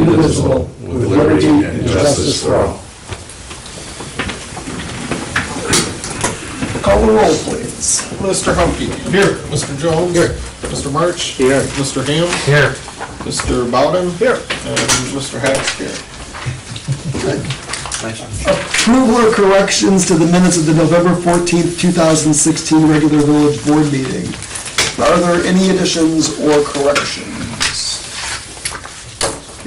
indivisible, with liberty and justice for all. Call the roll, please. Mr. Humke. Here. Mr. Jones. Here. Mr. March. Here. Mr. Ham. Here. Mr. Bowden. Here. And Mr. Hack's here. Approval or corrections to the minutes of the November 14th, 2016 regular village board meeting. Are there any additions or corrections?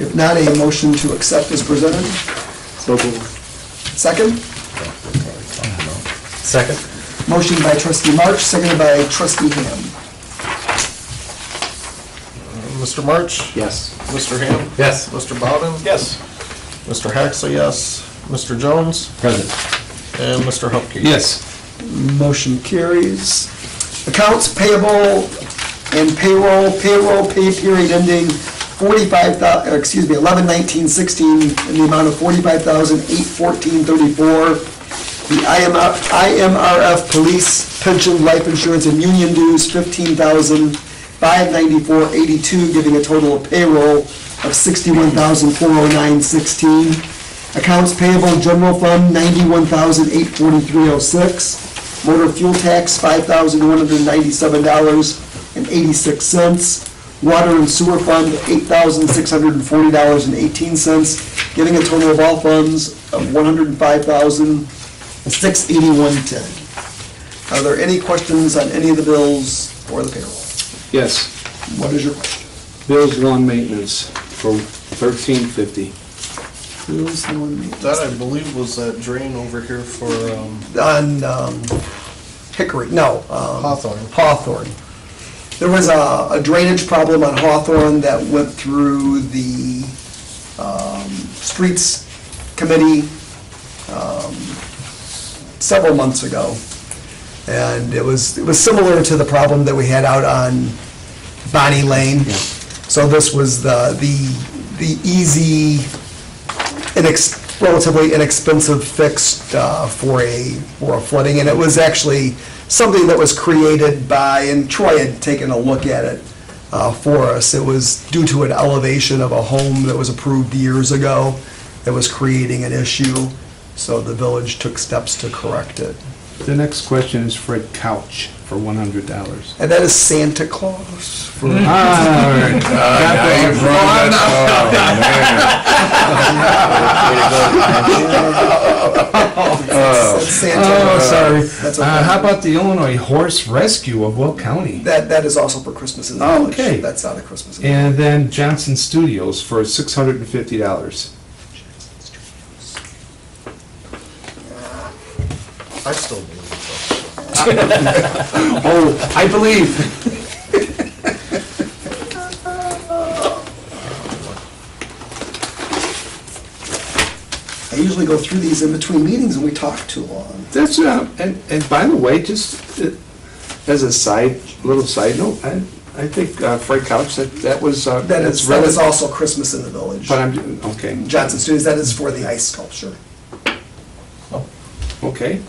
If not, a motion to accept is presented. So moved. Second? Second. Motion by trustee March, seconded by trustee Ham. Mr. March. Yes. Mr. Ham. Yes. Mr. Bowden. Yes. Mr. Hacksley, yes. Mr. Jones. Present. And Mr. Humke. Yes. Motion carries. Accounts payable and payroll pay period ending 11/19/16 in the amount of $45,814.34. The IMRF police pension, life insurance, and union dues $15,594.82, giving a total of payroll of $61,409.16. Accounts payable general fund $91,843.06. Motor fuel tax $5,197.86. Water and sewer fund $8,640.18, giving a total of all funds of $105,681.10. Are there any questions on any of the bills or the payroll? Yes, What is your question? Bill's lawn maintenance for $13.50. Bills, lawn maintenance. That, I believe, was that drain over here for On Hickory, no. Hawthorne. Hawthorne. There was a drainage problem on Hawthorne that went through the Streets Committee several months ago. And it was similar to the problem that we had out on Bonnie Lane. So this was the easy, relatively inexpensive fix for a flooding, and it was actually something that was created by, and Troy had taken a look at it for us. It was due to an elevation of a home that was approved years ago that was creating an issue, so the village took steps to correct it. The next question is Fred Couch for $100. And that is Santa Claus. All right. That's Santa. Oh, sorry. That's okay. How about the Illinois Horse Rescue of Will County? That is also for Christmas in the Oh, village. okay. That's not a Christmas in the And then Johnson Studios for $650. I still believe so. Oh, I believe. I usually go through these in between meetings and we talk too long. That's, and by the way, just as a little side note, I think Fred Couch, that was, That is also Christmas in the village. But okay, Johnson Studios, that is for the ice sculpture. okay.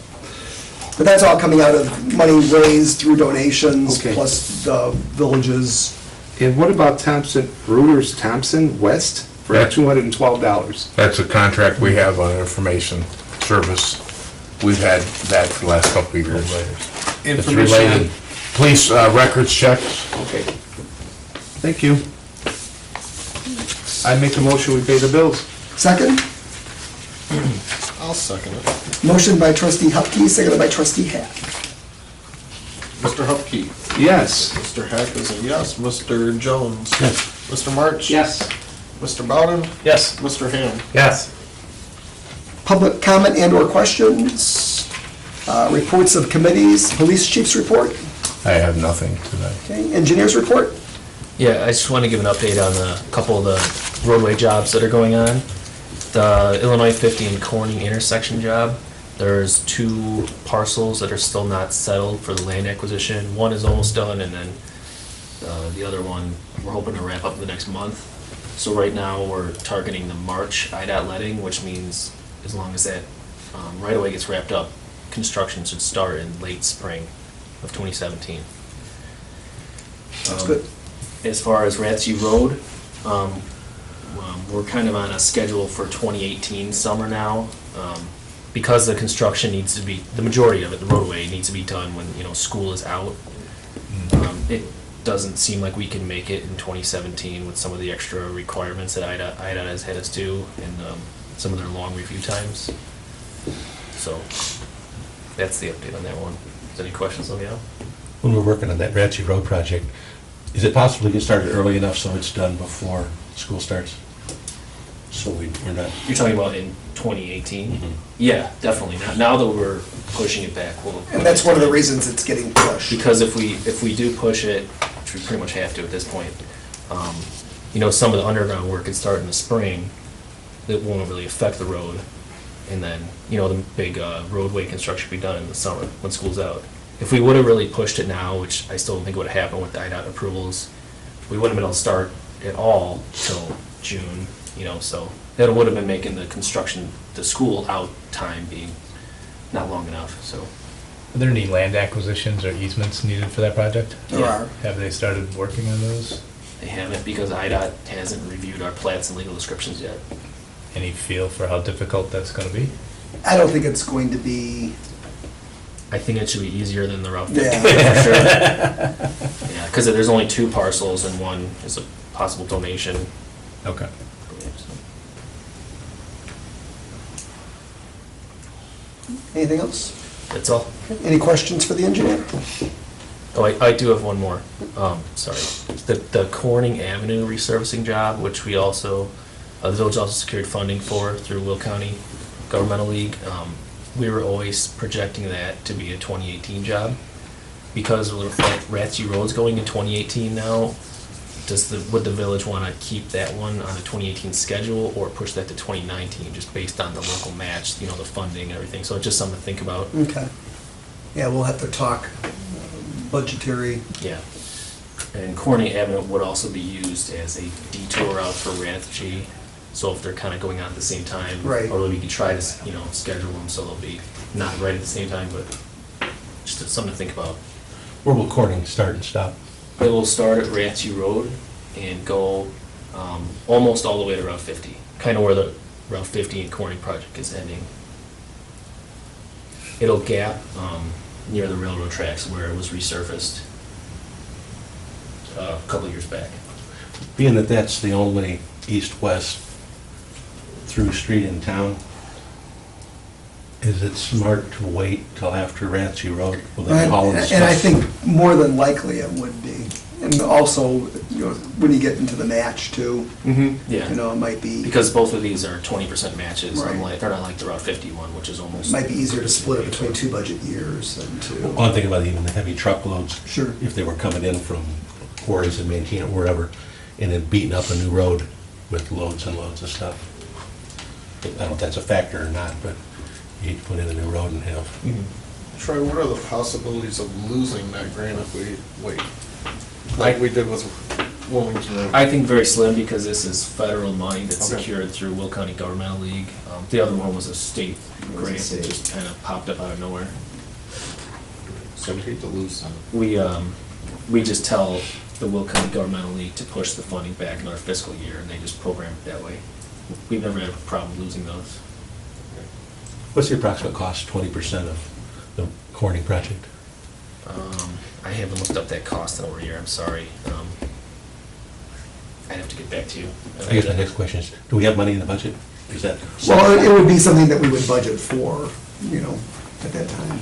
But that's all coming out of money raised through donations, Okay. plus the villages. And what about Thompson, Reuters Thompson West for Yeah. $212? That's a contract we have on information service. We've had that for the last couple of years. It's related. Police records checks. Okay. Thank you. I make a motion, we pay the bills. Second, I'll second it. motion by trustee Hupkey, seconded by trustee Hack. Mr. Humke. Yes. Mr. Hack is a yes. Mr. Jones. Yes. Mr. March. Yes. Mr. Bowden. Yes. Mr. Ham. Yes. Public comment and/or questions, reports of committees, police chief's report, I have nothing today. okay, engineer's report. Yeah, I just want to give an update on a couple of the roadway jobs that are going on. The Illinois 50 and Corning intersection job, there's 2 parcels that are still not settled for the land acquisition. One is almost done, and then the other one, we're hoping to wrap up in the next month. So right now, we're targeting the March IDOT letting, which means as long as that right-of-way gets wrapped up, construction should start in late spring of 2017. That's good. As far as Ratsey Road, We're kind of on a schedule for 2018 summer now. Because the construction needs to be, the majority of it, the roadway, needs to be done when, school is out. It doesn't seem like we can make it in 2017 with some of the extra requirements that IDOT has had us do and some of their long review times. So that's the update on that one. Is there any questions, Liliana? When we're working on that Ratchy Road project, is it possible to get started early enough so it's done before school starts? So we're not... You're talking about in 2018? Yeah, definitely. Now that we're pushing it back, we'll... And that's one of the reasons it's getting pushed. Because if we do push it, which we pretty much have to at this point, some of the underground work could start in the spring that won't really affect the road. And then, the big roadway construction will be done in the summer when school's out. If we would have really pushed it now, which I still don't think would have happened with the IDOT approvals, we wouldn't have been able to start at all till June, so that would have been making the construction, the school out time being not long enough, so. Are there any land acquisitions or easements needed for that project? There are. Have they started working on those? They haven't because IDOT hasn't reviewed our plats and legal descriptions yet. Any feel for how difficult that's going to be? I don't think it's going to be, I think it should be easier than the Route 50 Yeah. for sure. Yeah, because there's only 2 parcels and one is a possible donation. Okay. anything else? That's all. Any questions for the engineer? Oh, I do have one more. Sorry. The Corning Avenue resurfacing job, which we also, the village also secured funding for through Will County Governmental League. We were always projecting that to be a 2018 job. Because Ratchy Road's going in 2018 now, would the village want to keep that one on the 2018 schedule or push that to 2019 just based on the local match, the funding and everything? So it's just something to think about. Okay. Yeah, we'll have to talk budgetary. Yeah. And Corning Avenue would also be used as a detour out for Ratchy. So if they're kind of going on at the same time. Right. Or we could try to, schedule them so they'll be not right at the same time, but just something to think about. Where will Corning start and stop? It will start at Ratchy Road and go almost all the way to Route 50, kind of where the Route 50 and Corning project is ending. It'll gap near the railroad tracks where it was resurfaced a couple of years back. Being that that's the only east-west through street in town, is it smart to wait till after Ratchy Road? Will they haul the stuff? And I think more than likely it would be. And also, when you get into the match too, Yeah. it might be, Because both of these are 20% matches. Right. They're not like the Route 50 one, which is almost. might be easier to split it between 2 budget years than 2. Well, I'm thinking about even the heavy truckloads. Sure. If they were coming in from quarries and Mantina or wherever, and then beating up a new road with loads and loads of stuff. I don't know if that's a factor or not, but you put in a new road and have... Troy, what are the possibilities of losing that grant if we wait? Like we did with Wilmington Road? I think very slim because this is federal money that's Okay. secured through Will County Governmental League. The other one was a state grant that just kind of popped up out of nowhere. So we hate to lose them. We just tell the Will County Governmental League to push the funding back in our fiscal year, and they just program it that way. We've never had a problem losing those. What's the approximate cost, 20% of the Corning project? I haven't looked up that cost in over a year, I'm sorry. I'd have to get back to you. I guess my next question is, do we have money in the budget? Is that... Well, it would be something that we would budget for, at that time.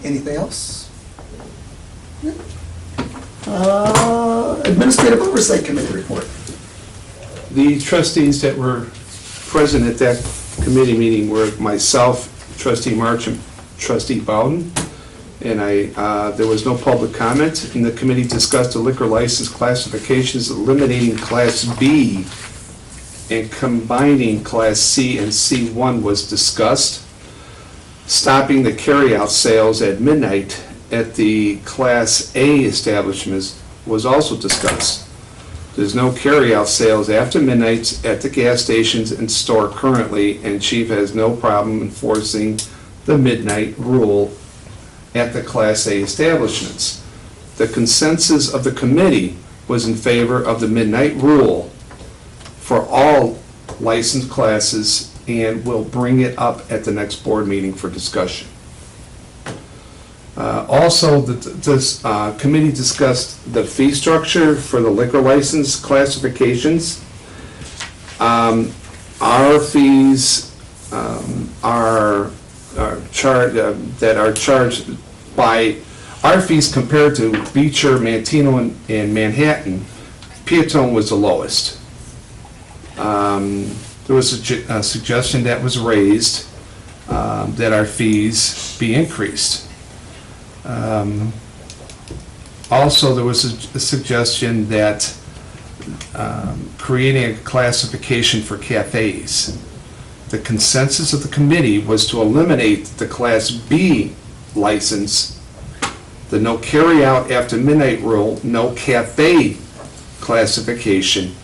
Anything else? Administrative Oversight Committee report. The trustees that were present at that committee meeting were myself, trustee March, and trustee Bowden. And there was no public comment, and the committee discussed the liquor license classifications, eliminating Class B and combining Class C and C1 was discussed. Stopping the carryout sales at midnight at the Class A establishments was also discussed. There's no carryout sales after midnight at the gas stations and store currently, and Chief has no problem enforcing the midnight rule at the Class A establishments. The consensus of the committee was in favor of the midnight rule for all licensed classes and will bring it up at the next board meeting for discussion. Also, this committee discussed the fee structure for the liquor license classifications. Our fees are charged by, our fees compared to Beecher, Manteno, and Manhattan, Peotone was the lowest. There was a suggestion that was raised that our fees be increased. Also, there was a suggestion that creating a classification for cafes. The consensus of the committee was to eliminate the Class B license, the no carry-out after midnight rule, no cafe classification,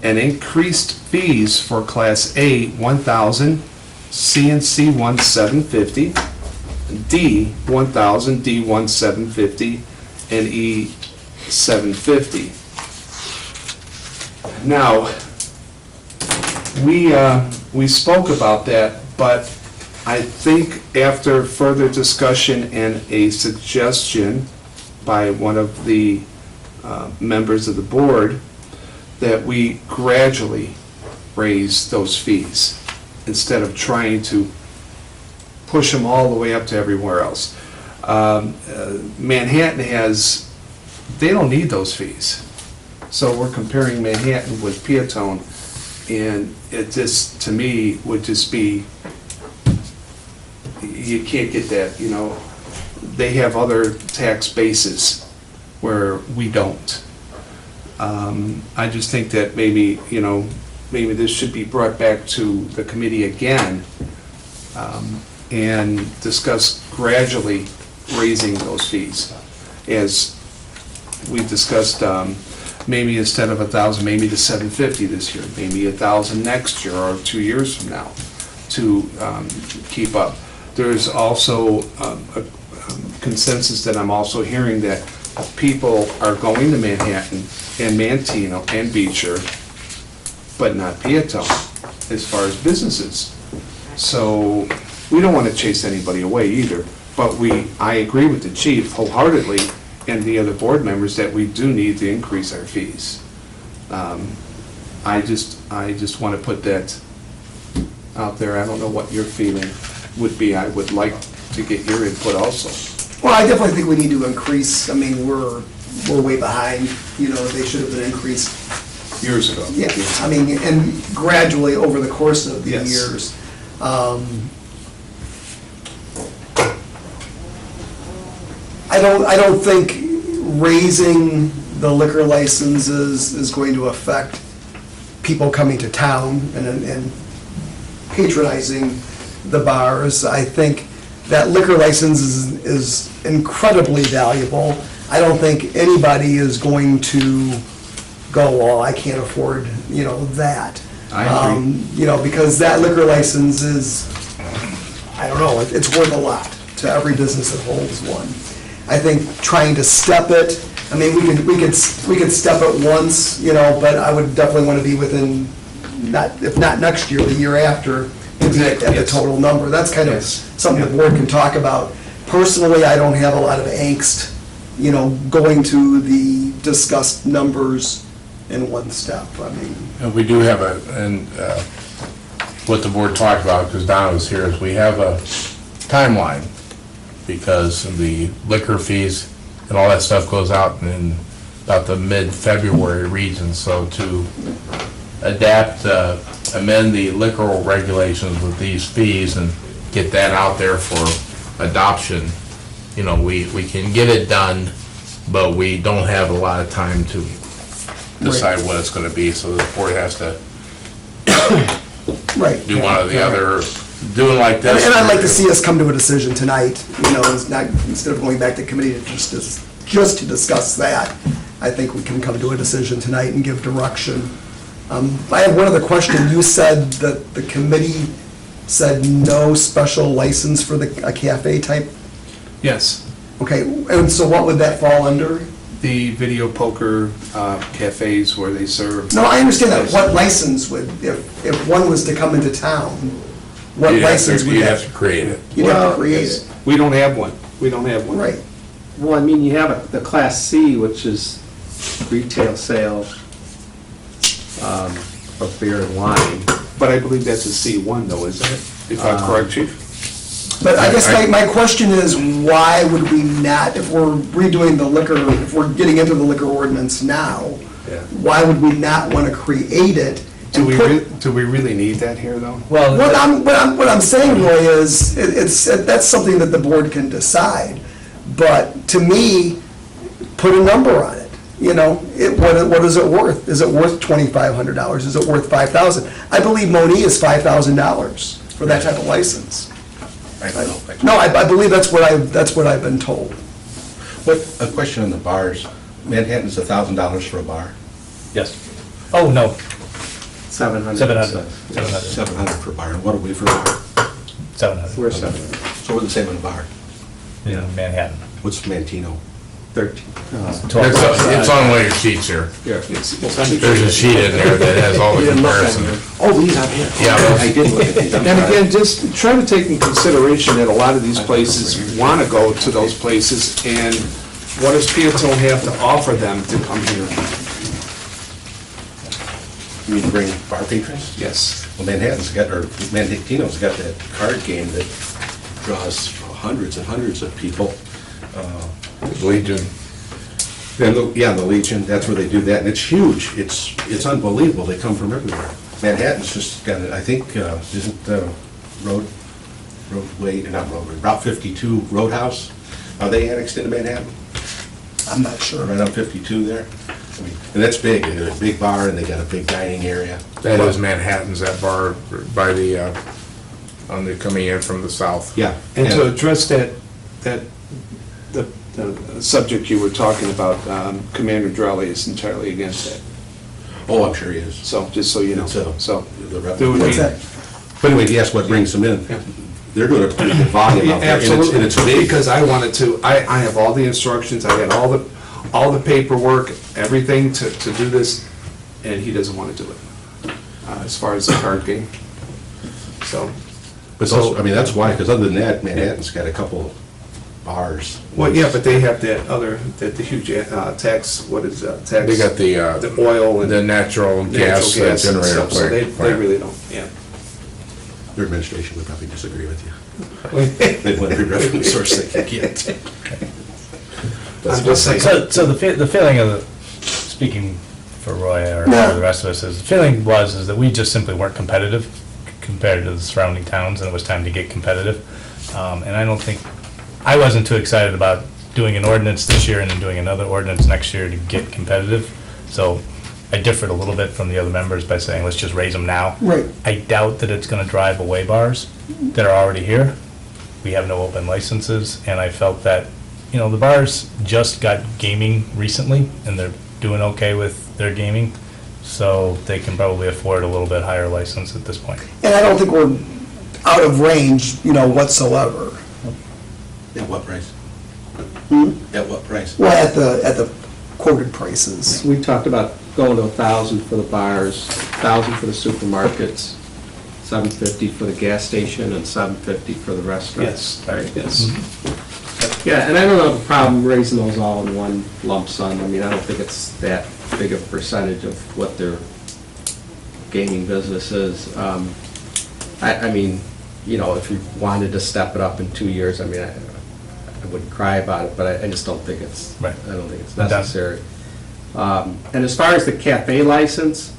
and increased fees for Class A, 1,000, C and C 1, 750, D 1,000, D 1, 750, and E 750. Now, we spoke about that, but I think after further discussion and a suggestion by one of the members of the board, that we gradually raise those fees instead of trying to push them all the way up to everywhere else. Manhattan has, they don't need those fees. So we're comparing Manhattan with Peotone, and it just, to me, would just be, you can't get that, you know. They have other tax bases where we don't. I just think that maybe, you know, maybe this should be brought back to the committee again and discuss gradually raising those fees. As we discussed, maybe instead of 1,000, maybe to 750 this year, maybe 1,000 next year or 2 years from now to keep up. There's also a consensus that I'm also hearing that people are going to Manhattan and Manteno and Beecher, but not Peotone as far as businesses. So we don't want to chase anybody away either, but I agree with the chief wholeheartedly and the other board members that we do need to increase our fees. I just want to put that out there. I don't know what your feeling would be. I would like to get your input also. Well, I definitely think we need to increase, I mean, we're way behind, you know, they should have been increased. Years ago. Yeah, I mean, and gradually over the course of the Yes. years. I don't think raising the liquor licenses is going to affect people coming to town and patronizing the bars. I think that liquor license is incredibly valuable. I don't think anybody is going to go, well, I can't afford, you know, that. I agree. You know, because that liquor license is, I don't know, it's worth a lot to every business that holds one. I think trying to step it, I mean, we could step it once, you know, but I would definitely want to be within, if not next year, the year after, to be at the Yes. total number. That's kind of Yes. something the board can talk about. Personally, I don't have a lot of angst, you know, going to the discussed numbers in one step. I mean, And we do have what the board talked about, because Donna was here, is we have a timeline, because the liquor fees and all that stuff goes out in about the mid-February region, so to adapt, amend the liquor regulations with these fees and get that out there for adoption, you know, we can get it done, but we don't have a lot of time to decide what it's gonna be, so the board has to right. do one or the other, doing like this. And I'd like to see us come to a decision tonight, you know, it's not, instead of going back to committee to just to discuss that. I think we can come to a decision tonight and give direction. I have one other question. You said that the committee said no special license for a cafe type? Yes. Okay, and so what would that fall under? The video poker cafes where they serve. No, I understand that. What license would, if one was to come into town, what You'd have license to- would You'd that? have to create it. You'd have to Well, create it. We don't have one. We don't have one. Right. Well, I mean, you have the Class C, which is retail sale of beer and wine. But I believe that's a C1 though, isn't it? If I'm correct, Chief? But I guess my question is, why would we not, if we're redoing the liquor, if we're getting into the liquor ordinance now, Yeah. why would we not want to create it? Do and put- we really need that here though? Well, What I'm saying, Roy, is, that's something that the board can decide. But to me, put a number on it. You know, what is it worth? Is it worth $2,500? Is it worth $5,000? I believe Moni is $5,000 for that type of license. I don't know. No, I believe that's what I've been told. But a question on the bars, Manhattan's $1,000 for a bar, yes. Oh, no, 700. 700. 700 for a bar, and what are we for a bar? 700 We're 700. So we're the same on a bar. in Manhattan. What's Mantino? 13. It's on one of your sheets here. Yeah. There's a sheet in there that has all the comparisons. Oh, these are here. Yeah, those- I did look at these, I'm And sorry. again, just try to take in consideration that a lot of these places want to go to those places, and what does Peotone have to offer them to come here? You mean bring bar patrons? Yes. Well, Mantino's got that card game that draws hundreds and hundreds of people. Legion. Yeah, the Legion, that's where they do that, and it's huge. It's unbelievable. They come from everywhere. Manhattan's just got it, I think, isn't Route 52 Roadhouse, are they annexed into Manhattan? I'm not sure. Right on 52 there? I mean, and that's big. They got a big bar, and they got a big dining area. That is Manhattan's, that bar by the, on the, coming in from the south. Yeah. And to address the subject you were talking about, Commander Drelly is entirely against that. Oh, I'm sure he is. So, just so you know, It's, so. the rep- there would What's be- that? But anyway, he asked what brings them in. They're doing a pretty good volume Yeah, out there. and absolutely, it's big. because I wanted to, I have all the instructions, I had all the paperwork, everything to do this, and he doesn't want to do it, as far as the card game. So, But also, I mean, that's why, because other than that, Manhattan's got a couple bars. well, yeah, but they have that other, the huge tax, what is that, tax? They got The oil and the natural gas natural gas and generator stuff, so they plant. really don't, yeah. Their administration would probably disagree with you. They want every revenue source they can get. I'm just saying. So the feeling of, speaking for Roy or for the rest of us, is the feeling is that we just simply weren't competitive compared to the surrounding towns, and it was time to get competitive. And I wasn't too excited about doing an ordinance this year and then doing another ordinance next year to get competitive. So I differed a little bit from the other members by saying, let's just raise them now. Right. I doubt that it's gonna drive away bars that are already here. We have no open licenses, and I felt that, the bars just got gaming recently, and they're doing okay with their gaming, so they can probably afford a little bit higher license at this point. And I don't think we're out of range, whatsoever. At what price? Hmm? At what price? Well, at the quoted prices. We talked about going to 1,000 for the bars, 1,000 for the supermarkets, 750 for the gas station, and 750 for the restaurants. Yes. Yeah, and I don't have a problem raising those all in one lump sum. I mean, I don't think it's that big a percentage of what their gaming business is. I mean, if you wanted to step it up in 2 years, I mean, I wouldn't cry about it, but I just don't think it's, Right. I don't think it's Done. necessary. And as far as the cafe license,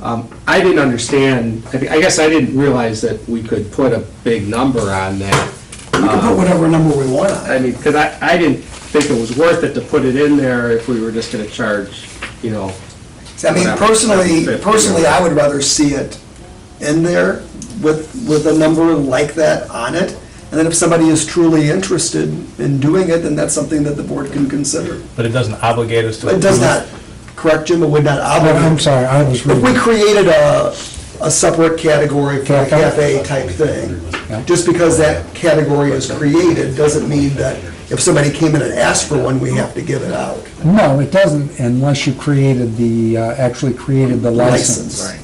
I didn't understand, I guess I didn't realize that we could put a big number on that. We can put whatever number we want on I it. mean, because I didn't think it was worth it to put it in there if we were just gonna charge, I mean, personally, I would rather see it in there with a number like that on it. And then if somebody is truly interested in doing it, then that's something that the board can consider. But it doesn't obligate us to. It does approve. not, correct, Jim, it would not obligate. I'm sorry, I was If we reading. created a separate category for a cafe type thing, just because that category is created doesn't mean that if somebody came in and asked for one, we have to give it out. No, it doesn't unless you created the, actually created the license. Right.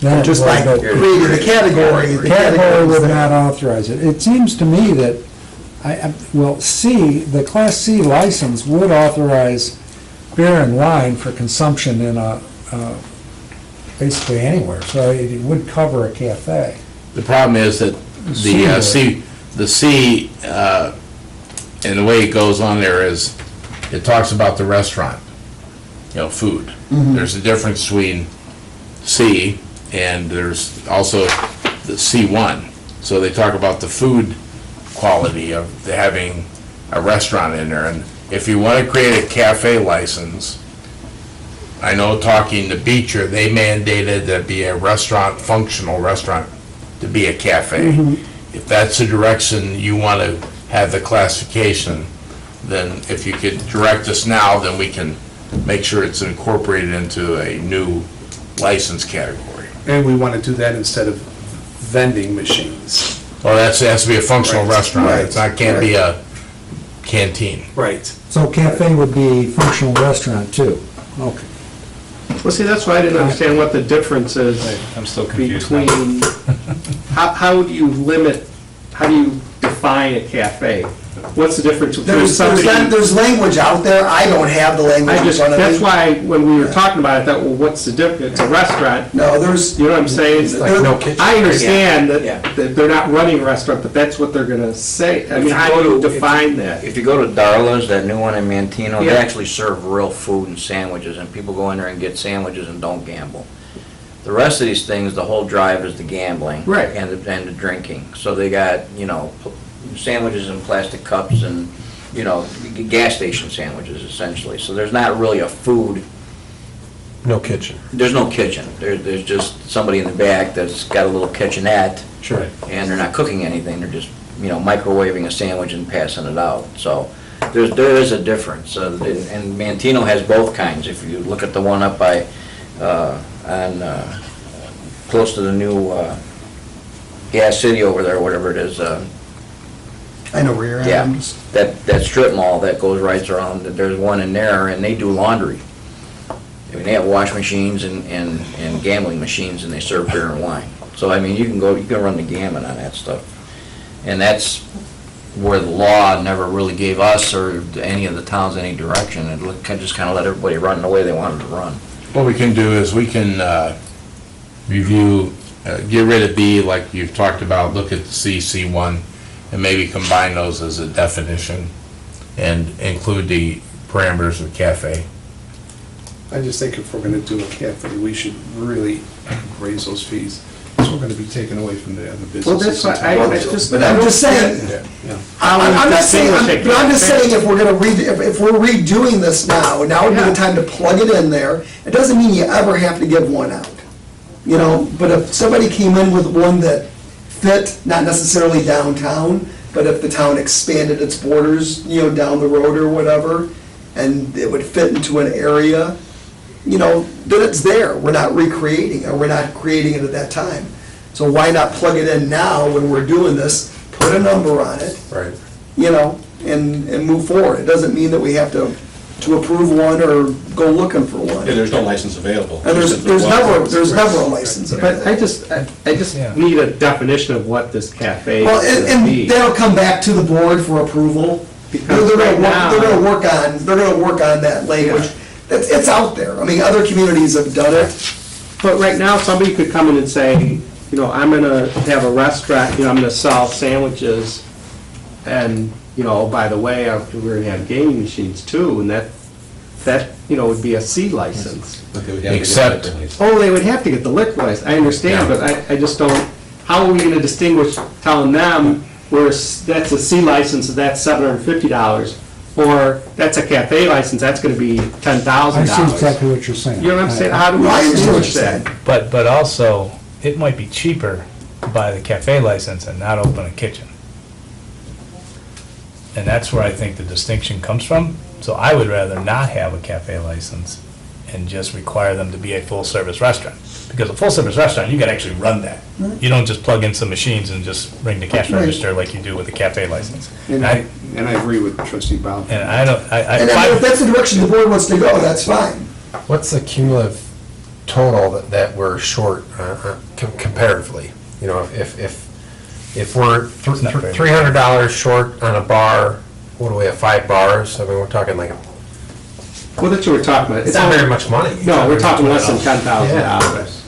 Then it Just will by go- creating the category. The category would not authorize it. It seems to me that, well, the Class C license would authorize beer and wine for consumption in basically anywhere, so it would cover a cafe. The problem is that the C, and the way it goes on there is, it talks about the restaurant, food. There's a difference between C and there's also the C1. So they talk about the food quality of having a restaurant in there. And if you want to create a cafe license, I know talking to Beecher, they mandated that be a restaurant, functional restaurant, to be a cafe. If that's the direction you want to have the classification, then if you could direct us now, then we can make sure it's incorporated into a new license category. And we want to do that instead of vending machines. Well, it has to be a functional Right. restaurant. Right. It's not, can't be a canteen. Right. So cafe would be functional restaurant too. Okay. Well, see, that's why I didn't understand what the difference is I'm still confused. now. between, how do you define a cafe? What's the difference between somebody? There's language out there, I don't have the language in front of me. That's why, when we were talking about it, I thought, well, what's the difference? It's a restaurant. No, there's, You know what I'm saying? like no kitchen. I understand Yeah. that they're not running a restaurant, but that's what they're gonna say. I mean, how do you define that? If you go to Darla's, that new one in Mantino, they Yeah. actually serve real food and sandwiches, and people go in there and get sandwiches and don't gamble. The rest of these things, the whole drive is the gambling. Right. And the drinking. So they got, sandwiches in plastic cups and, gas station sandwiches essentially. So there's not really a food, No kitchen. there's no kitchen. There's just somebody in the back that's got a little kitchenette, Sure. and they're not cooking anything, they're just, microwaving a sandwich and passing it out. So there is a difference, and Mantino has both kinds. If you look at the one up by, close to the new Gas City over there, whatever it is, I know where you're at. yeah, I'm just- that strip mall that goes right around, there's one in there, and they do laundry. I mean, they have wash machines and gambling machines, and they serve beer and wine. So, I mean, you can run the gamut on that stuff. And that's where the law never really gave us or any of the towns any direction. It just kind of let everybody run the way they wanted to run. What we can do is we can review, get rid of B like you've talked about, look at the C1, and maybe combine those as a definition and include the parameters of cafe. I just think if we're going to do a cafe, we should really raise those fees. Because we're going to be taken away from the other businesses. Well, that's why But I'm just saying, I'm not saying, but I'm just saying if we're gonna if we're redoing this now would be the time to plug it in there. It doesn't mean you ever have to give one out, but if somebody came in with one that fit, not necessarily downtown, but if the town expanded its borders, down the road or whatever, and it would fit into an area, then it's there. We're not recreating it, we're not creating it at that time. So why not plug it in now when we're doing this, put a number on it, Right. and move forward. It doesn't mean that we have to approve one or go looking for one. Yeah, there's no license available. And there's never a license. But I just Yeah. need a definition of what this cafe Well, is gonna and be. that'll come back to the board for approval. Because They're right now- gonna work on that language. It's out there. I mean, other communities have done it. But right now, somebody could come in and say, I'm gonna have a restaurant, I'm gonna sell sandwiches, and, by the way, we're gonna have gaming machines too, and that, would be a C license. But they would have to get a Except- liquor license. Oh, they would have to get the liquor license, I understand, Yeah. but I just don't, how are we gonna distinguish telling them where that's a C license, and that's $750, or that's a cafe license, that's gonna be I $10,000? see exactly what you're saying. You know what I'm saying? How do we I understand what you're distinguish that? But also, it might be cheaper to buy the cafe license and not open a kitchen. And that's where I think the distinction comes from. So I would rather not have a cafe license and just require them to be a full-service restaurant. Because a full-service restaurant, you gotta actually run that. You don't just plug in some machines and just ring the cash register like you do with a cafe license. And I agree with trustee Bowden. And I don't, And I mean, if that's the direction the board wants to go, that's fine. What's the cumulative total that we're short comparatively? You know, if we're not very much. $300 short on a bar, what do we have, 5 bars? I mean, we're talking like, Well, that's what we're talking about. it's not very much money. No, we're talking less than $10,000.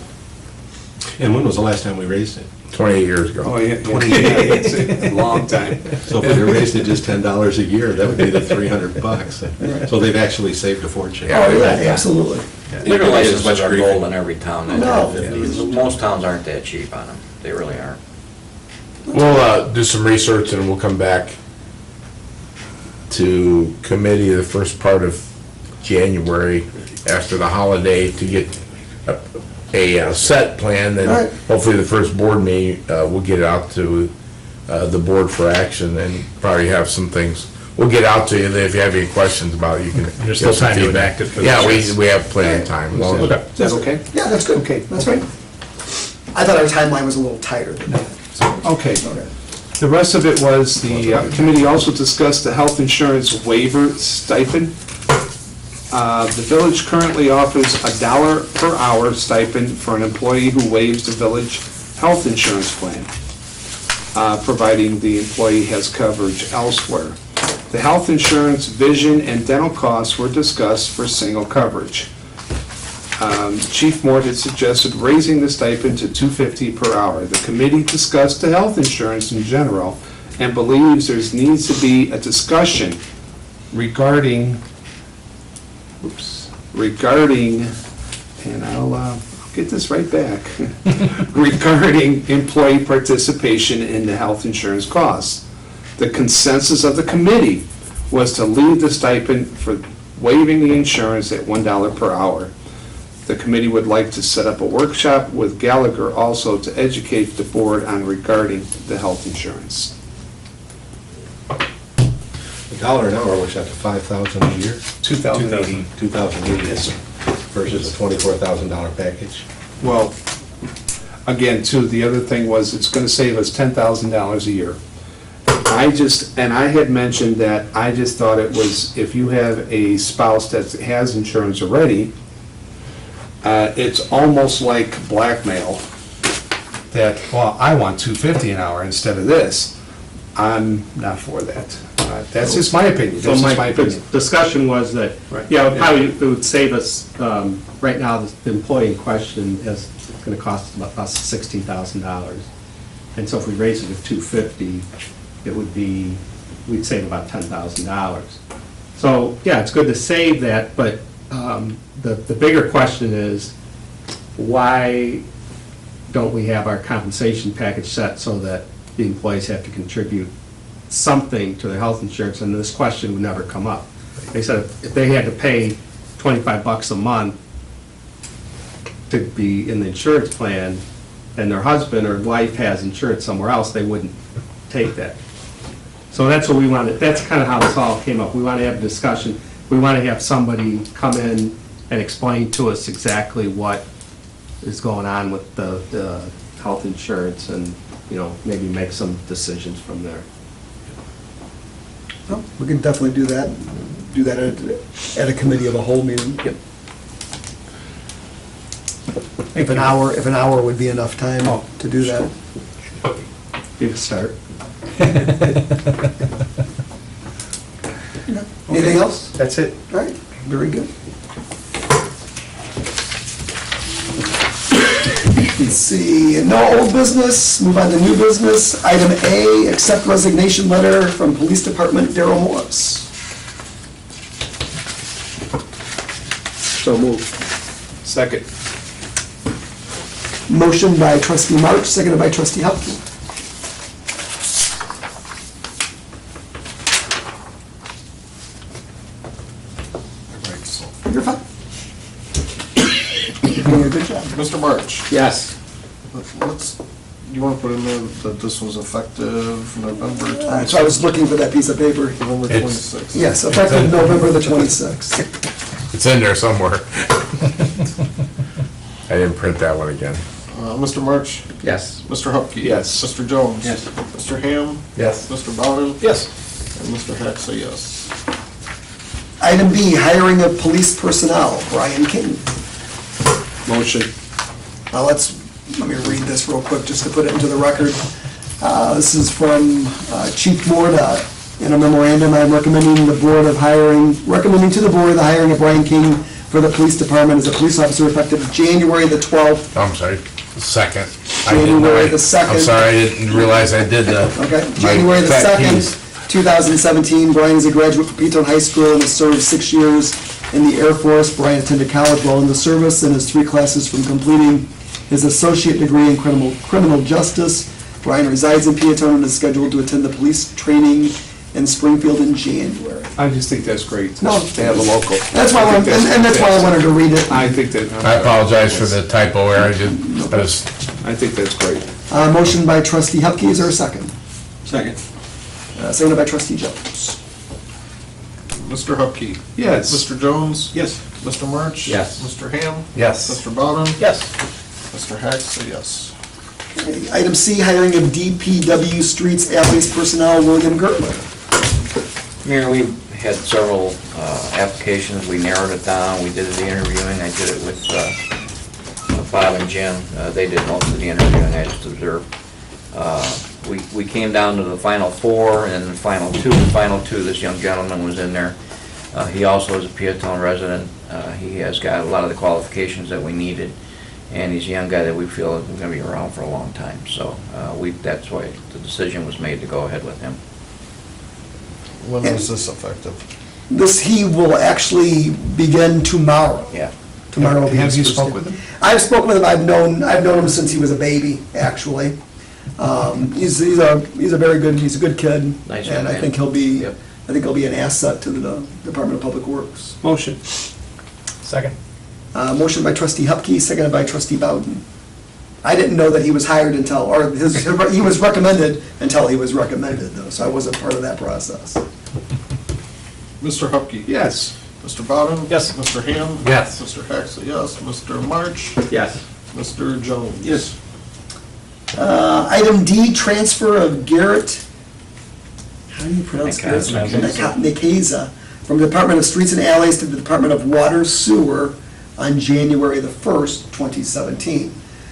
And when was the last time we raised it? 28 years ago. Oh, yeah, 20 years, it's a long time. So if we raised it just $10 a year, that would be the $300. So they've actually saved a fortune. Oh, yeah, absolutely. Liquor licenses are gold in every town. No. Most towns aren't that cheap on them. They really aren't. We'll do some research and we'll come back to committee the first part of January after the holiday to get a set plan. Then Right. hopefully the first board meeting, we'll get it out to the board for action and probably have some things. We'll get out to you, if you have any questions about it, you can. There's still give some time to feedback. enact it for the Yeah, chance. we have plenty of time. Long as- Is that okay? Yeah, that's good. Okay. That's right. I thought our timeline was a little tighter than that. Okay. The rest of it was, the committee also discussed the health insurance waiver stipend. The village currently offers $1 per hour stipend for an employee who waives the village health insurance plan, providing the employee has coverage elsewhere. The health insurance, vision, and dental costs were discussed for single coverage. Chief Mort had suggested raising the stipend to $250 per hour. The committee discussed the health insurance in general and believes there needs to be a discussion regarding, and I'll get this right back, regarding employee participation in the health insurance costs. The consensus of the committee was to leave the stipend for waiving the insurance at $1 per hour. The committee would like to set up a workshop with Gallagher also to educate the board on regarding the health insurance. $1 an hour, which up to $5,000 a year? 2080. 2,080 versus a $24,000 package. Well, again, too, the other thing was, it's gonna save us $10,000 a year. I had mentioned that, I just thought it was, if you have a spouse that has insurance already, it's almost like blackmail, that, well, I want $250 an hour instead of this. I'm not for that. That's just my opinion, So that's just my my opinion. discussion was that, Right. yeah, it would save us, right now, the employee in question is gonna cost us $16,000. And so if we raise it to $250, it would be, we'd save about $10,000. So, yeah, it's good to save that, but the bigger question is, why don't we have our compensation package set so that the employees have to contribute something to their health insurance, and this question would never come up. They said if they had to pay $25 a month to be in the insurance plan, and their husband or wife has insurance somewhere else, they wouldn't take that. So that's what we wanted, that's kind of how this all came up. We want to have a discussion, we want to have somebody come in and explain to us exactly what is going on with the health insurance, and, you know, maybe make some decisions from there. No, we can definitely do that at a committee of a whole meeting. Yep. If an hour would be enough time Oh, to do that. You can start. Anything else? That's it. All right, very good. Let's see, no old business, move on to new business. Item A, accept resignation letter from Police Department Daryl Morris. So move. Second. Motion by trustee March, seconded by trustee Hupkey. You're fine. You're doing a good job. Mr. March, Yes. let's, you want to put in there that this was effective November 26th? So I was looking for that piece of paper. November 26th. Yes, effective November the 26th. It's in there somewhere. I didn't print that one again. Mr. March? Yes. Mr. Hupkey? Yes. Mr. Jones? Yes. Mr. Ham? Yes. Mr. Bowden? Yes. And Mr. Hack say yes. Item B, hiring of police personnel, Brian King. Motion. Let me read this real quick, just to put it into the record. This is from Chief Morda. In a memorandum, I'm recommending to the board the hiring of Brian King for the police department as a police officer effective January the 12th. I'm sorry, second. I didn't know January the 2nd. I'm sorry, I didn't realize I did the. Okay, my January the pet 2nd, peeves. 2017. Brian is a graduate from Peotone High School and has served 6 years in the Air Force. Brian attended college while in the service and has 3 classes from completing his associate degree in criminal justice. Brian resides in Peotone and is scheduled to attend the police training in Springfield in January. I just think that's great. No. To have a local. That's why, I think and that's why I wanted to read it. I think that. I apologize for the typo error, I think that's great. Motion by trustee Hupkey, is there a second? Second. Seconded by trustee Jones. Mr. Hupkey? Yes. Mr. Jones? Yes. Mr. March? Yes. Mr. Ham? Yes. Mr. Bowden? Yes. Mr. Hack say yes. Okay, item C, hiring of DPW streets athletes personnel, William Gertler. Mayor, we had several applications, we narrowed it down, we did the interviewing, I did it with Bob and Jim, they did most of the interviewing, I just observed. We came down to the final 4 and the final 2. The final 2, this young gentleman was in there. He also is a Peotone resident, he has got a lot of the qualifications that we needed, and he's a young guy that we feel is going to be around for a long time, so that's why the decision was made to go ahead with him. When is this effective? He will actually begin tomorrow. Yeah. Tomorrow will be Have his you first spoke day. with him? I've spoken with him, I've known him since he was a baby, actually. He's a very good, he's a good kid. Nice young And I man. think he'll be, Yep. an asset to the Department of Public Works. Motion. Second. Motion by trustee Hupkey, seconded by trustee Bowden. I didn't know that he was hired until, or he was recommended until he was recommended, though, so I wasn't part of that process. Mr. Hupkey? Yes. Mr. Bowden? Yes. Mr. Ham? Yes. Mr. Hack say yes. Mr. March? Yes. Mr. Jones? Yes. Item D, transfer of Garrett, how do you pronounce Garrett? Nikeza. Nikeza, from the Department of Streets and Alleys to the Department of Water Sewer on January the 1st, 2017.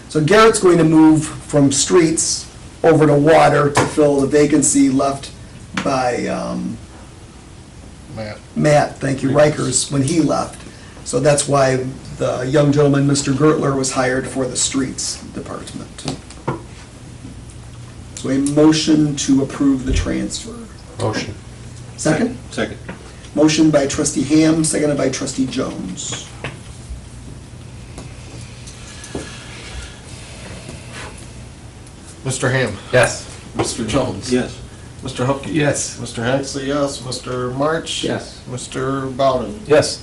So Garrett's going to move from streets over to water to fill the vacancy left by Matt, thank you, Rikers, when he left. So that's why the young gentleman, Mr. Gertler, was hired for the streets department. So a motion to approve the transfer. Motion. Second? Second. Motion by trustee Ham, seconded by trustee Jones. Mr. Ham? Yes. Mr. Jones? Yes. Mr. Hupkey? Yes. Mr. Hack say yes. Mr. March? Yes. Mr. Bowden? Yes.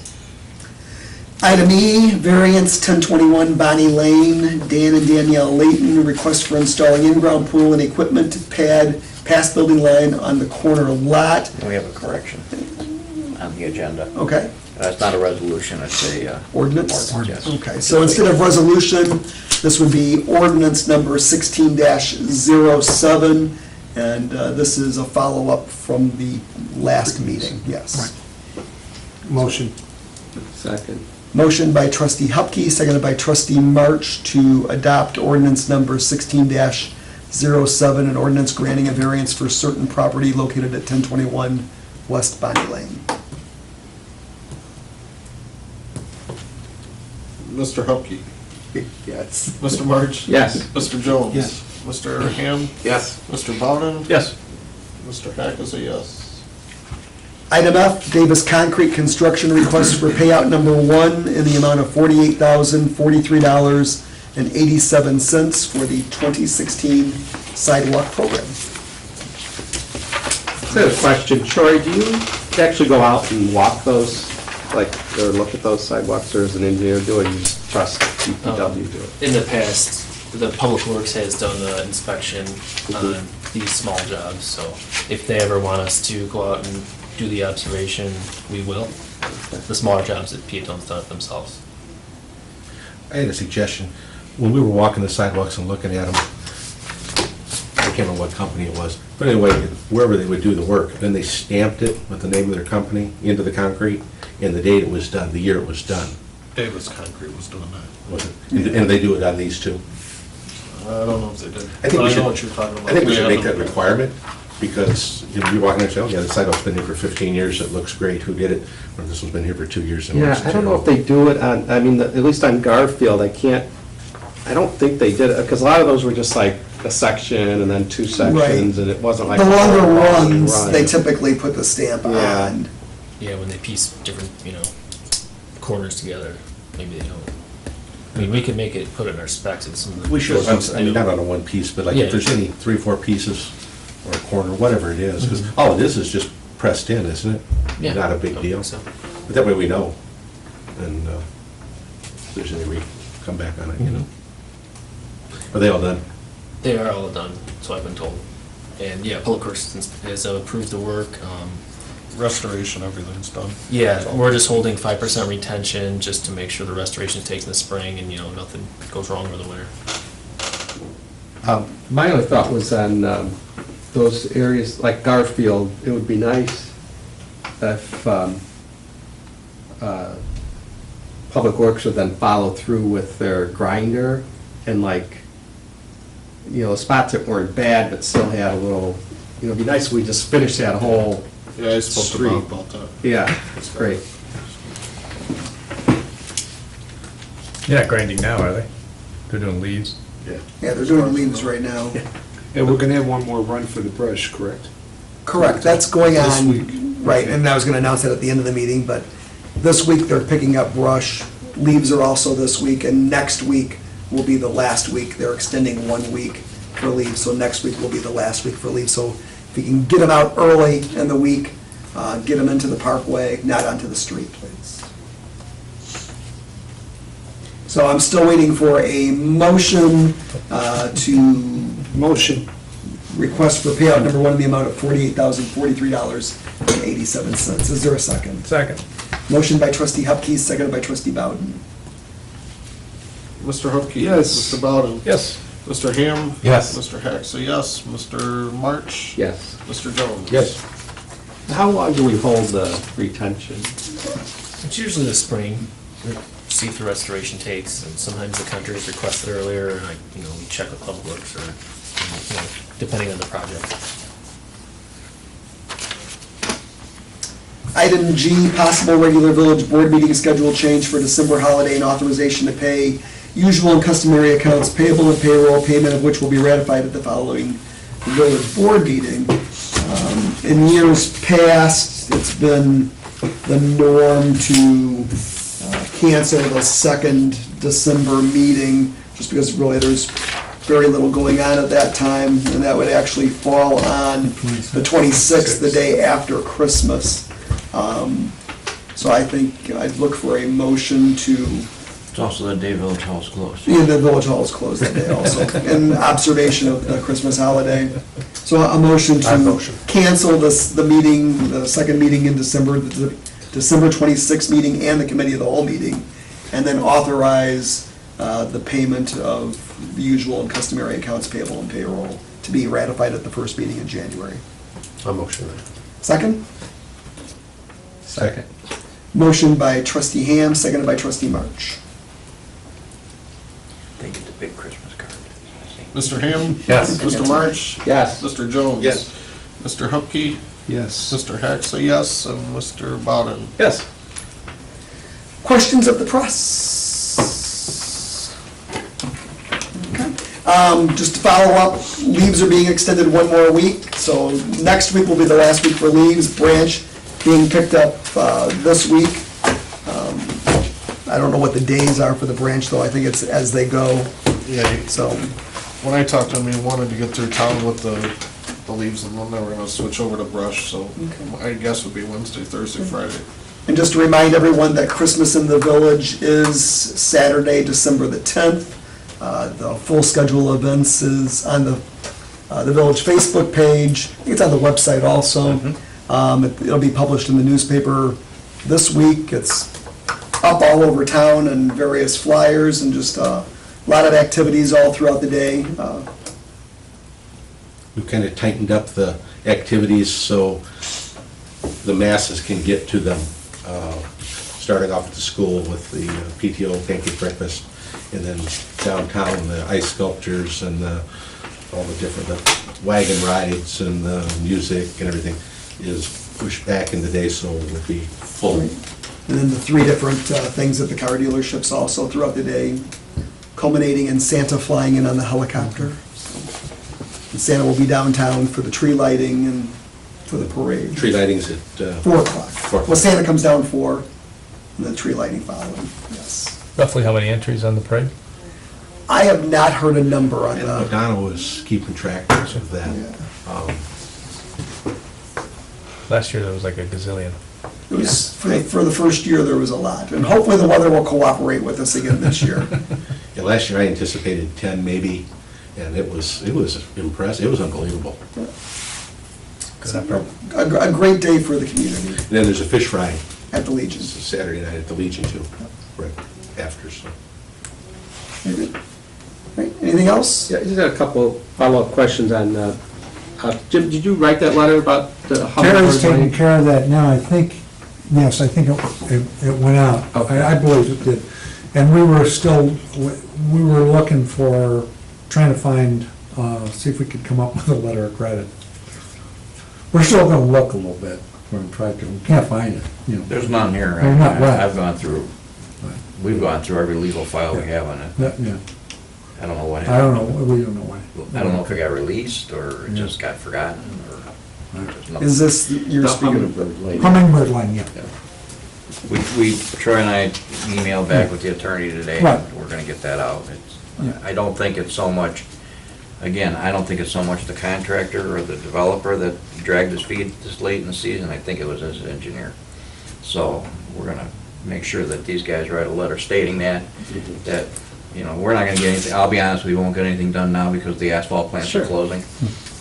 Item E, variance 1021 Bonnie Lane, Dan and Danielle Layton, request for installing in-ground pool and equipment pad past building line on the corner lot. And we have a correction on the agenda. Okay, It's not a resolution, it's a ordinance? ordinance, yes. Okay, so instead of resolution, this would be ordinance number 16-07, and this is a follow-up from the last meeting, yes. Motion. Second. Motion by trustee Hupkey, seconded by trustee March to adopt ordinance number 16-07, an ordinance granting a variance for certain property located at 1021 West Bonnie Lane. Mr. Hupkey? Yes. Mr. March? Yes. Mr. Jones? Yes. Mr. Ham? Yes. Mr. Bowden? Yes. Mr. Hack is a yes. Item F, Davis Concrete Construction request for payout number 1 in the amount of $48,043.87 for the 2016 sidewalk program. I have a question, Troy, do you actually go out and walk those, like, or look at those sidewalks, or is an engineer do it, you just trust DPW do it? In the past, the Public Works has done the inspection on these small jobs, so if they ever want us to go out and do the observation, we will. the smaller jobs that Peotone's done it themselves. I had a suggestion. When we were walking the sidewalks and looking at them, I can't remember what company it was, but anyway, wherever they would do the work, then they stamped it with the name of their company into the concrete and the date it was done, the year it was done. Davis Concrete was doing that. Was it? And they do it on these too? I don't know if they did. I think we But should- know what you're talking about. I think we should Yeah, make that requirement, because you're walking and say, oh, yeah, the sidewalk's been here for 15 years, it looks great, who did it? Or this one's been here for 2 years. and it Yeah, looks I don't know if terrible. they do it on, I mean, at least on Garfield, I don't think they did it, because a lot of those were just like a section and then two sections, and it wasn't like. The longer a long ones, run. they typically put the stamp Yeah. on. Yeah, when they piece different, corners together, maybe they don't. I mean, we could make it, put it in our specs and some of the. We should, those I mean, do. not on a one piece, but like Yeah. if there's any 3 or 4 pieces or a corner, whatever it is, because all it is just pressed in, isn't it? Yeah. Not a big I think deal. so. But that way we know, and if there's any, we come back on it, you know? Are they all done? They are all done, so I've been told. And yeah, Public Works has approved the work. Restoration, everything's done. Yeah, we're just holding 5% retention just to make sure the restoration takes in the spring and, nothing goes wrong over the winter. My only thought was on those areas like Garfield, it would be nice if Public Works would then follow through with their grinder and spots that weren't bad but still had a little, it'd be nice if we just finished that whole, Yeah, I spoke to Street. Bob about that. yeah, it's great. You're not grinding now, are they? They're doing leaves? Yeah, they're doing leaves right now. And we're gonna have one more run for the brush, correct? Correct, that's going This on. week. Right, and I was gonna announce that at the end of the meeting, but this week they're picking up brush. Leaves are also this week, and next week will be the last week. They're extending 1 week for leaves, so next week will be the last week for leaves. So if you can get them out early in the week, get them into the parkway, not onto the street. So I'm still waiting for a motion to Motion. request for payout number 1 in the amount of $48,043.87. Is there a second? Second. Motion by trustee Hupkey, seconded by trustee Bowden. Mr. Hupkey? Yes. Mr. Bowden? Yes. Mr. Ham? Yes. Mr. Hack, so yes. Mr. March? Yes. Mr. Jones? Yes. How long do we hold the retention? It's usually the spring, see if the restoration takes, and sometimes the contractors request it earlier, and we check with Public Works, or, depending on the project. Item G, possible regular village board meeting schedule change for December holiday and authorization to pay usual and customary accounts payable and payroll, payment of which will be ratified at the following village board meeting. In years past, it's been the norm to cancel the second December meeting, just because really there's very little going on at that time, and that would actually fall on the 26th, the day after Christmas. So I think I'd look for a motion to, It's also the day Village Hall's closed. yeah, the village hall is closed that day also, in observation of the Christmas holiday. So a motion I to motion. cancel the meeting, the second meeting in December, the December 26th meeting and the committee of the whole meeting, and then authorize the payment of the usual and customary accounts payable and payroll to be ratified at the first meeting in January. I'll motion that. Second? Second. Motion by trustee Ham, seconded by trustee March. They get the big Christmas card. Mr. Ham? Yes. Mr. March? Yes. Mr. Jones? Yes. Mr. Hupkey? Yes. Mr. Hack, so yes. And Mr. Bowden? Yes. Questions of the press? Okay. Just to follow up, leaves are being extended 1 more week, so next week will be the last week for leaves. Branch being picked up this week. I don't know what the days are for the branch, though. I think it's as they go, Yeah, so. when I talked to him, he wanted to get through town with the leaves, and then they were gonna switch over to brush, so I guess would be Wednesday, Thursday, Friday. And just to remind everyone that Christmas in the Village is Saturday, December the 10th. The full schedule of events is on the Village Facebook page. I think it's on the website also. It'll be published in the newspaper this week. It's up all over town and various flyers and just a lot of activities all throughout the day. We've kind of tightened up the activities so the masses can get to them. Starting off at the school with the PTO pancake breakfast, and then downtown, the ice sculptures and all the different wagon rides and the music and everything is pushed back in the day, so it will be full. And then the 3 different things at the car dealerships also throughout the day, culminating in Santa flying in on the helicopter. And Santa will be downtown for the tree lighting and for the parade. Tree lighting's at 4 o'clock. 4 o'clock. Well, Santa comes down 4, and the tree lighting following, yes. Roughly how many entries on the parade? I have not heard a number on And that. Madonna was keeping track of that. Yeah. Last year there was like a gazillion. It was, for the first year, there was a lot, and hopefully the weather will cooperate with us again this year. Yeah, last year I anticipated 10 maybe, and it was impressive, it was unbelievable. So, a great day for the community And then there's a fish fry, at the Legion. it's a Saturday night at the Legion too, right after, so. Very good. Right, anything else? Yeah, I just had a couple follow-up questions on, Jim, did you write that letter about the Terry's Hummingbird taking Lane? care of that now, I think, yes, I think it went out. Okay. I believe it did. And we were still, we were looking for, trying to find, see if we could come up with a letter of credit. We're still gonna look a little bit, we're gonna try to, we can't find it, you know. There's none here. There's not, right. I've gone through, we've gone through every legal file we have on it. Yeah, I don't know what I don't happened. know, we don't know why. I don't know if it got released or it Yeah. just got forgotten or. there's nothing. Is this, you're The speaking Hummingbird Lane. Hummingbird line, yeah. Troy and I emailed back with the attorney today. Right. We're gonna get that out. Yeah. I don't think it's so much, again, I don't think it's so much the contractor or the developer that dragged his feet this late in the season. I think it was his engineer. So we're gonna make sure that these guys write a letter stating that, we're not gonna get anything, I'll be honest, we won't get anything done now because the asphalt plants are Sure. closing.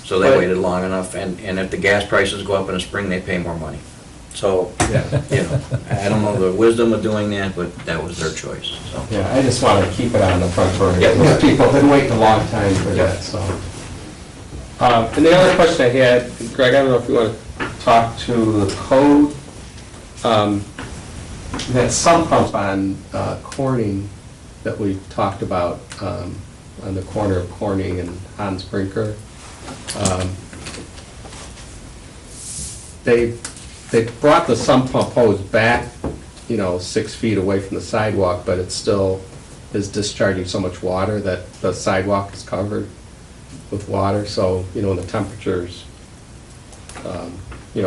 So they But- waited long enough, and if the gas prices go up in the spring, they pay more money. So, I don't know the wisdom of doing that, but that was their choice, so. Yeah, I just want to keep it on the front burner. Yeah. Most people have been waiting a long time for that, so. And the other question I had, Greg, I don't know if you want to talk to the code. That sump pump on Corning that we talked about on the corner of Corning and Hans Brinker. They brought the sump pump hose back, 6 feet away from the sidewalk, but it still is discharging so much water that the sidewalk is covered with water, so, when the temperatures,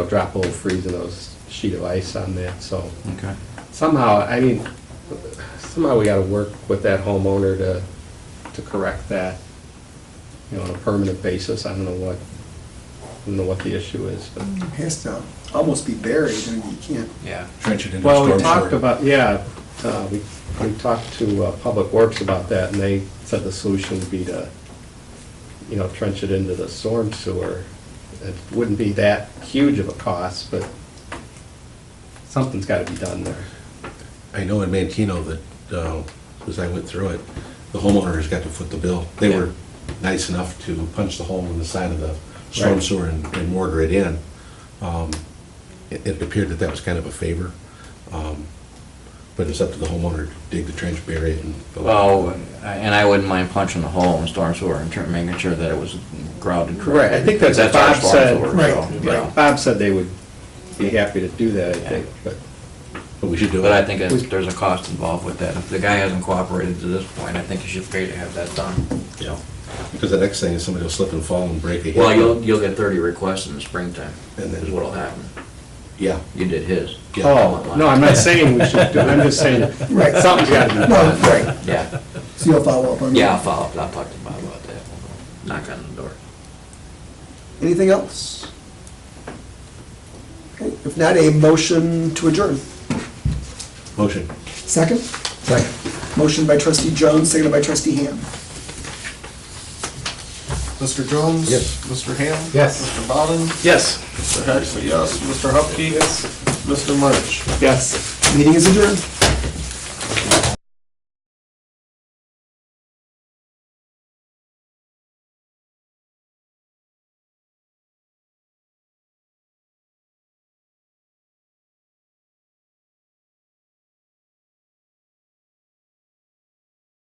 drop below freezing, those sheet of ice on that, so. Okay. Somehow we gotta work with that homeowner to correct that, on a permanent basis. I don't know what the issue is, but. It has to almost be buried, and you can't. Yeah. Trench it into a Well, we storm talked sewer. about, we talked to Public Works about that, and they said the solution would be to, trench it into the storm sewer. It wouldn't be that huge of a cost, but something's gotta be done there. I know in Mantino that, as I went through it, the homeowners got to foot the bill. They were nice enough to punch the hole in the side of the storm Right. sewer and mortar it in. It appeared that was kind of a favor, but it's up to the homeowner to dig the trench, bury it, and fill it. Well, and I wouldn't mind punching the hole in storm sewer and making sure that it was grouted correctly. Right, I think that's what our Bob storm said. sewer, Right, so, you know. Bob said they would be happy to do that, I think, but. But we should do it. But I think there's a cost involved with that. If the guy hasn't cooperated to this point, I think you should pay to have that done, so. Because the next thing is somebody will slip and fall and break a hip. Well, you'll get 30 requests in the springtime, And then- is what'll happen. Yeah. You did his. Yeah. Oh, no, I'm not saying we should do it, I'm just saying, Right. something's gotta be No, done. right, Yeah, so you'll follow up on that. yeah, I'll follow up, I'll talk to Bob about that. We'll go knock on the door. Anything else? Okay, if not, a motion to adjourn. Motion. Second? Second. Motion by trustee Jones, seconded by trustee Ham. Mr. Jones? Yes. Mr. Ham? Yes. Mr. Bowden? Yes. Mr. Hexler, yes. Mr. Hupkey? Yes. Mr. March? Yes. Meeting is adjourned.